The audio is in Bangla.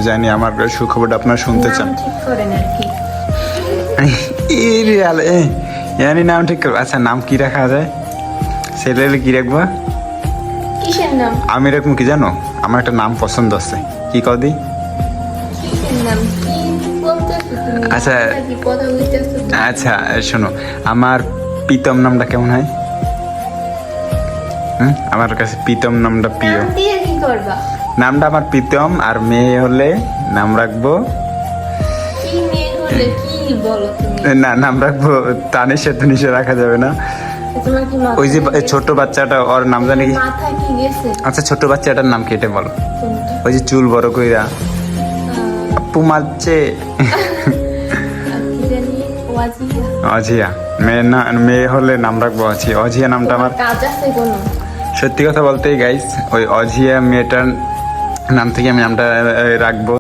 জানি আমার সুখবরটা আপনারা শুনতে চান। নাম ঠিক করেন আর কি। জানি নাম ঠিক করবো। আচ্ছা নাম কি রাখা যায়? ছেলে কি রাখবা? কিসের নাম? আমি এরকম কি জানো, আমার একটা নাম পছন্দ আছে। কি কদি? কিসের নাম? কি বলতেছো তুমি? আচ্ছা। কি কথা বলতেছো? আচ্ছা শোনো, আমার প্রীতম নামটা কেমন হয়? আমার কাছে প্রীতম নামটা প্রিয়। নাম দিয়ে কি করবা? নামটা আমার প্রীতম, আর মেয়ে হলে নাম রাখবো, কি মেয়ে হলে কি বলো তুমি? না নাম রাখবো তানিশা। তুনিশা রাখা যাবে না। তোমার কি মাথা ওই যে গেছে? ছোট বাচ্চাটা, ওর নাম জানি কি? মাথা কি গেছে? আচ্ছা ছোট বাচ্চাটার নাম কেটে বলো। কোনটা? ওই যে চুল বড় কইরা আপু মারছে। কি জানি? ওয়াজিয়া। অজিয়া। মেয়ে না, মেয়ে হলে নাম রাখবো অজিয়া। অজিয়া নামটা আমার কাজ আছে কোনো? সত্যি কথা বলতেই গাইস, ওই অজিয়া মেয়েটার নাম থেকে আমি নামটা রাখবো।